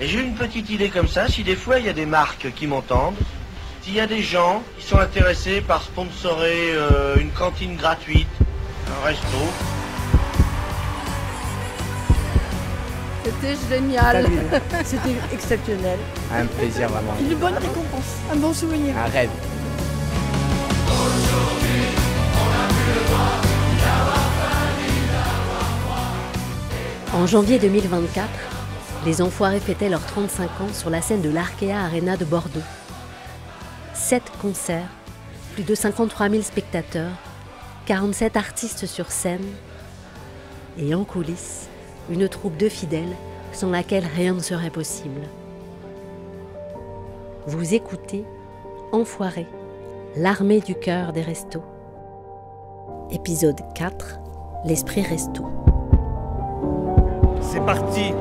Et j'ai une petite idée comme ça, si des fois il y a des marques qui m'entendent, s'il y a des gens qui sont intéressés par sponsorer une cantine gratuite, un resto. C'était génial. C'était exceptionnel. Un plaisir vraiment. Une bonne récompense, un bon souvenir. Un rêve. En janvier 2024, les Enfoirés fêtaient leurs 35 ans sur la scène de l'Arkea Arena de Bordeaux. 7 concerts, plus de 53 000 spectateurs, 47 artistes sur scène et en coulisses, une troupe de fidèles sans laquelle rien ne serait possible. Vous écoutez Enfoirés, l'armée du cœur des restos. Épisode 4, l'esprit resto. C'est parti.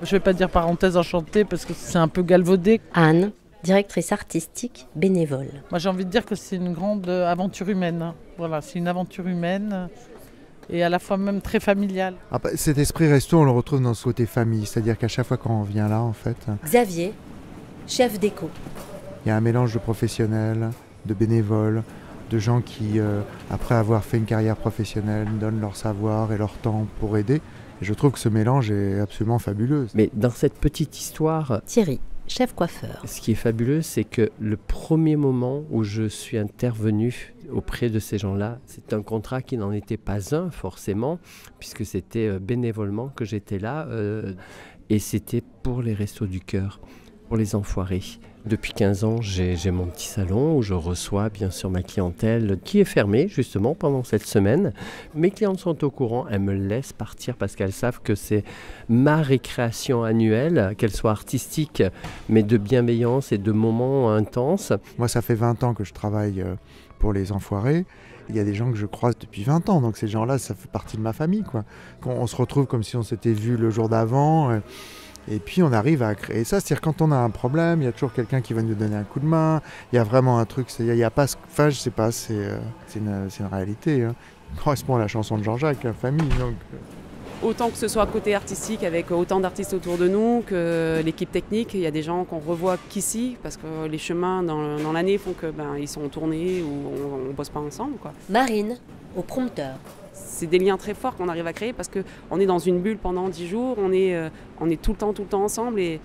Je vais pas dire parenthèse enchantée parce que c'est un peu galvaudé. Anne, directrice artistique, bénévole. Moi j'ai envie de dire que c'est une grande aventure humaine. Voilà, c'est une aventure humaine et à la fois même très familiale. Ah bah, cet esprit resto, on le retrouve dans ce côté famille, c'est-à-dire qu'à chaque fois qu'on vient là, en fait, Xavier, chef déco. il y a un mélange de professionnels, de bénévoles, de gens qui, après avoir fait une carrière professionnelle, donnent leur savoir et leur temps pour aider. Et je trouve que ce mélange est absolument fabuleux. Mais dans cette petite histoire, Thierry, chef coiffeur. ce qui est fabuleux, c'est que le premier moment où je suis intervenu auprès de ces gens-là, c'est un contrat qui n'en était pas un forcément, puisque c'était bénévolement que j'étais là, et c'était pour les Restos du Cœur, pour les Enfoirés. Depuis 15 ans, j'ai mon petit salon où je reçois bien sûr ma clientèle qui est fermée justement pendant cette semaine. Mes clientes sont au courant, elles me laissent partir parce qu'elles savent que c'est ma récréation annuelle, qu'elle soit artistique mais de bienveillance et de moments intenses. Moi, ça fait 20 ans que je travaille pour les Enfoirés. Il y a des gens que je croise depuis 20 ans, donc ces gens-là, ça fait partie de ma famille, quoi. On se retrouve comme si on s'était vu le jour d'avant. Et puis on arrive à créer ça, c'est-à-dire quand on a un problème, il y a toujours quelqu'un qui va nous donner un coup de main, il y a vraiment un truc, il y a pas, enfin je sais pas, c'est une réalité. Hein. Ça correspond à la chanson de Jean-Jacques, la famille. Donc. Autant que ce soit côté artistique avec autant d'artistes autour de nous que l'équipe technique, il y a des gens qu'on revoit qu'ici parce que les chemins dans l'année font que ils sont tournés ou on bosse pas ensemble, quoi. Marine, au prompteur. C'est des liens très forts qu'on arrive à créer parce qu'on est dans une bulle pendant 10 jours, on est tout le temps ensemble et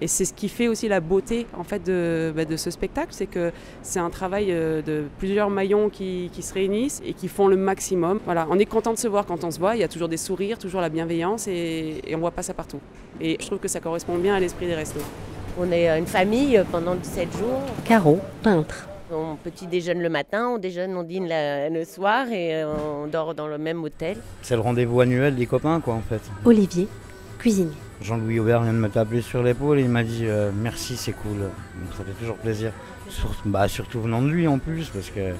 c'est ce qui fait aussi la beauté en fait de ce spectacle, c'est que c'est un travail de plusieurs maillons qui se réunissent et qui font le maximum. Voilà, on est content de se voir quand on se voit, il y a toujours des sourires, toujours la bienveillance et on voit pas ça partout. Et je trouve que ça correspond bien à l'esprit des restos. On est une famille pendant 17 jours. Caro, peintre. On petit déjeune le matin, on déjeune, on dîne le soir et on dort dans le même hôtel. C'est le rendez-vous annuel des copains, quoi, en fait. Olivier, cuisinier. Jean-Louis Aubert vient de me taper sur l'épaule et il m'a dit merci, c'est cool. Donc ça fait toujours plaisir. Surtout venant de lui en plus, parce que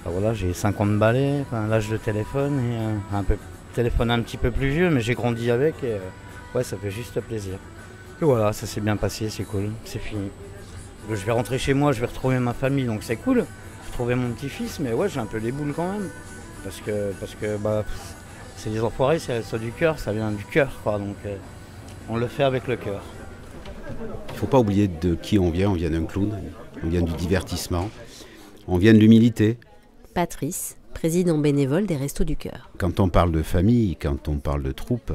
voilà, j'ai 50 balais, l'âge de téléphone et téléphone un petit peu plus vieux, mais j'ai grandi avec et ouais, ça fait juste plaisir. Et voilà, ça s'est bien passé, c'est cool, c'est fini. Je vais rentrer chez moi, je vais retrouver ma famille, donc c'est cool. Retrouver mon petit-fils, mais ouais, j'ai un peu les boules quand même. Parce que c'est les Enfoirés, c'est ça du cœur, ça vient du cœur, quoi. Donc on le fait avec le cœur. Il ne faut pas oublier de qui on vient d'un clown, on vient du divertissement, on vient de l'humilité. Patrice, président bénévole des Restos du Cœur. Quand on parle de famille, quand on parle de troupe,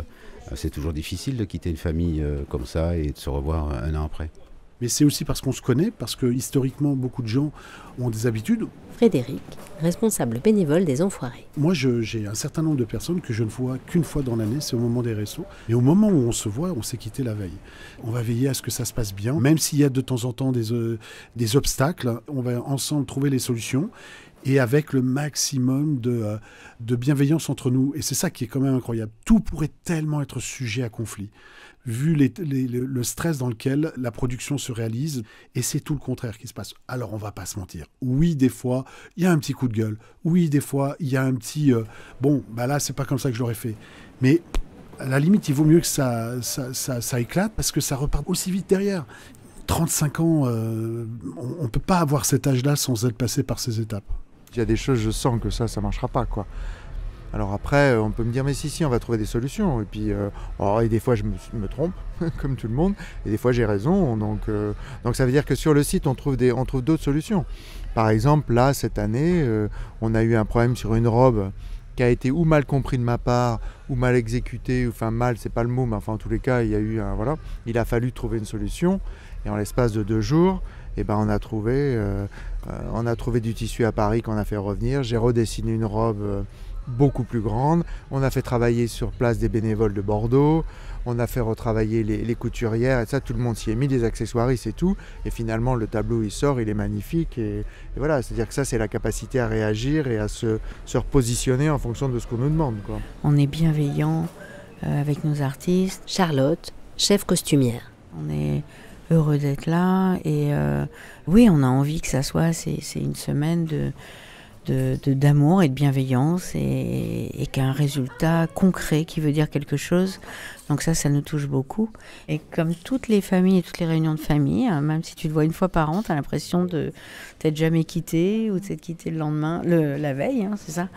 c'est toujours difficile de quitter une famille comme ça et de se revoir un an après. Mais c'est aussi parce qu'on se connaît, parce que historiquement, beaucoup de gens ont des habitudes. Frédéric, responsable bénévole des Enfoirés. Moi, j'ai un certain nombre de personnes que je ne vois qu'une fois dans l'année, c'est au moment des restos. Et au moment où on se voit, on s'est quitté la veille. On va veiller à ce que ça se passe bien, même s'il y a de temps en temps des obstacles, on va ensemble trouver les solutions. Et avec le maximum de bienveillance entre nous. Et c'est ça qui est quand même incroyable. Tout pourrait tellement être sujet à conflit, vu le stress dans lequel la production se réalise. Et c'est tout le contraire qui se passe. Alors, on va pas se mentir. Oui, des fois, il y a un petit coup de gueule. Oui, des fois, il y a un petit... là, c'est pas comme ça que je l'aurais fait. Mais à la limite, il vaut mieux que ça éclate parce que ça repart aussi vite derrière. 35 ans, on ne peut pas avoir cet âge-là sans être passé par ces étapes. Il y a des choses, je sens que ça ne marchera pas, quoi. Alors après, on peut me dire, mais si, on va trouver des solutions. Et puis, et des fois, je me trompe, comme tout le monde, et des fois, j'ai raison. Donc ça veut dire que sur le site, on trouve d'autres solutions. Par exemple, là, cette année, on a eu un problème sur une robe qui a été ou mal compris de ma part, ou mal exécuté, enfin mal, c'est pas le mot, mais enfin en tous les cas, il a fallu trouver une solution. Et en l'espace de 2 jours, on a trouvé du tissu à Paris qu'on a fait revenir. J'ai redessiné une robe beaucoup plus grande. On a fait travailler sur place des bénévoles de Bordeaux. On a fait retravailler les couturières et ça, tout le monde s'y est mis, des accessoiristes et tout. Et finalement, le tableau, il sort, il est magnifique. Et voilà, c'est-à-dire que ça, c'est la capacité à réagir et à se repositionner en fonction de ce qu'on nous demande, quoi. On est bienveillant avec nos artistes. Charlotte, chef costumière. On est heureux d'être là et oui, on a envie que ça soit, c'est une semaine d'amour et de bienveillance et qu'un résultat concret qui veut dire quelque chose. Donc ça nous touche beaucoup. Et comme toutes les familles et toutes les réunions de famille, même si tu te vois une fois par an, tu as l'impression de t'être jamais quitté ou de t'être quitté le lendemain, la veille, c'est ça.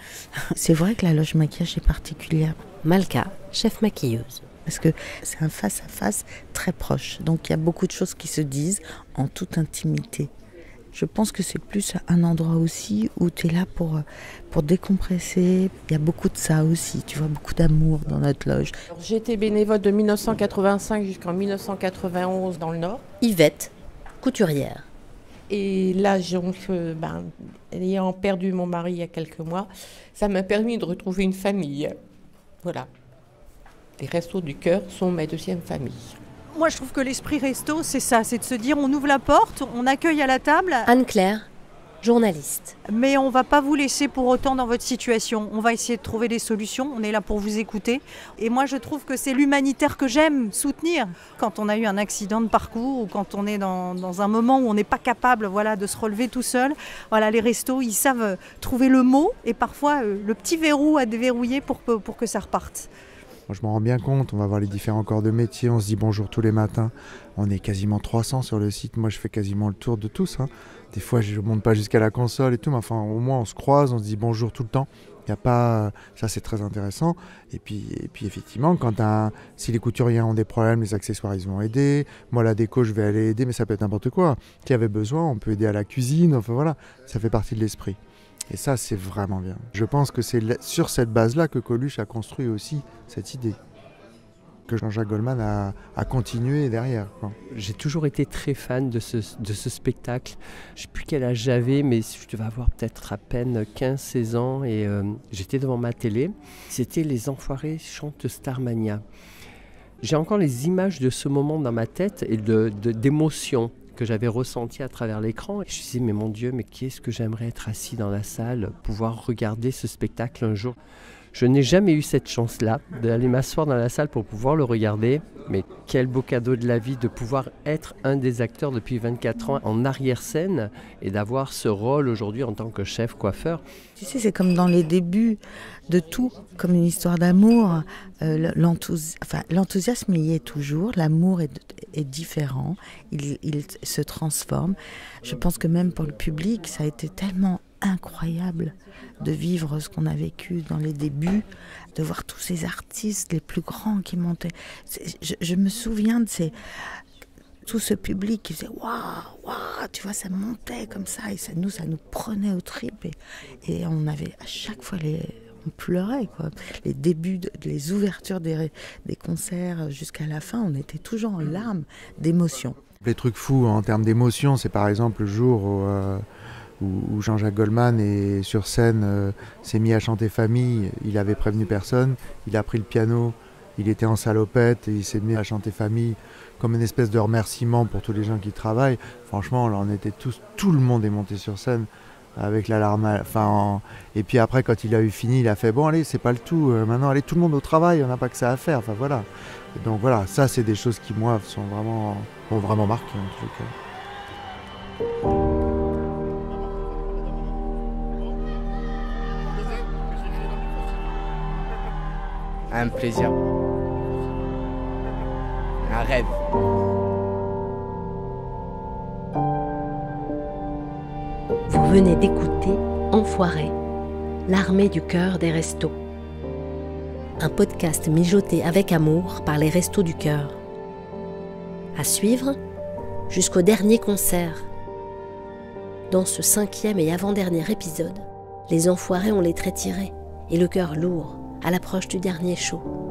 C'est vrai que la loge maquillage est particulière. Malka, chef maquilleuse. Parce que c'est un face-à-face très proche. Donc il y a beaucoup de choses qui se disent en toute intimité. Je pense que c'est plus un endroit aussi où tu es là pour décompresser. Il y a beaucoup de ça aussi, tu vois, beaucoup d'amour dans notre loge. J'ai été bénévole de 1985 jusqu'en 1991 dans le Nord. Yvette, couturière. Et là, ayant perdu mon mari il y a quelques mois, ça m'a permis de retrouver une famille. Voilà. Les Restos du Cœur sont ma deuxième famille. Moi, je trouve que l'esprit resto, c'est ça, c'est de se dire on ouvre la porte, on accueille à la table. Anne-Claire, journaliste. Mais on ne va pas vous laisser pour autant dans votre situation. On va essayer de trouver des solutions. On est là pour vous écouter. Et moi, je trouve que c'est l'humanitaire que j'aime soutenir. Quand on a eu un accident de parcours ou quand on est dans un moment où on n'est pas capable de se relever tout seul, les restos, ils savent trouver le mot et parfois le petit verrou à déverrouiller pour que ça reparte. Moi, je m'en rends bien compte, on va voir les différents corps de métier, on se dit bonjour tous les matins. On est quasiment 300 sur le site, moi je fais quasiment le tour de tous. Des fois je ne monte pas jusqu'à la console et tout, mais enfin au moins on se croise, on se dit bonjour tout le temps. Il y a pas... Ça c'est très intéressant. Et puis effectivement, si les couturiers ont des problèmes, les accessoires ils vont aider. Moi la déco je vais aller aider, mais ça peut être n'importe quoi. Qui avait besoin, on peut aider à la cuisine, enfin voilà, ça fait partie de l'esprit. Et ça, c'est vraiment bien. Je pense que c'est sur cette base-là que Coluche a construit aussi cette idée. Que Jean-Jacques Goldman a continué derrière, quoi. J'ai toujours été très fan de ce spectacle. Je ne sais plus quel âge j'avais, mais je devais avoir peut-être à peine 15-16 ans. Et j'étais devant ma télé. C'était Les Enfoirés chantent Starmania. J'ai encore les images de ce moment dans ma tête et d'émotion que j'avais ressenti à travers l'écran. Je me disais, mais mon Dieu, mais qu'est-ce que j'aimerais être assis dans la salle, pouvoir regarder ce spectacle un jour. Je n'ai jamais eu cette chance-là d'aller m'asseoir dans la salle pour pouvoir le regarder. Mais quel beau cadeau de la vie de pouvoir être un des acteurs depuis 24 ans en arrière-scène et d'avoir ce rôle aujourd'hui en tant que chef coiffeur. Tu sais, c'est comme dans les débuts de tout, comme une histoire d'amour. L'enthousiasme y est toujours, l'amour est différent, il se transforme. Je pense que même pour le public, ça a été tellement incroyable de vivre ce qu'on a vécu dans les débuts, de voir tous ces artistes les plus grands qui montaient. Je me souviens de tout ce public qui faisait waouh, tu vois, ça montait comme ça et ça nous prenait aux tripes et on avait à chaque fois on pleurait, quoi. Les débuts, les ouvertures des concerts jusqu'à la fin, on était toujours en larmes d'émotion. Les trucs fous en termes d'émotion, c'est par exemple le jour où Jean-Jacques Goldman est sur scène, s'est mis à chanter Famille, il avait prévenu personne, il a pris le piano, il était en salopette et il s'est mis à chanter Famille comme une espèce de remerciement pour tous les gens qui travaillent. Franchement, là, on était tout le monde est monté sur scène avec l'alarme. Et puis après, quand il a eu fini, il a fait bon, allez, c'est pas le tout. Maintenant, allez, tout le monde au travail, on n'a pas que ça à faire. Enfin voilà. Et donc voilà, ça, c'est des choses qui moi m'ont vraiment marqué en tout cas. Un plaisir. Un rêve. Vous venez d'écouter Enfoirés, l'armée du cœur des restos. un podcast mijoté avec amour par les Restos du Cœur. À suivre jusqu'au dernier concert. Dans ce 5e et avant-dernier épisode, les enfoirés ont les traits tirés et le cœur lourd à l'approche du dernier show.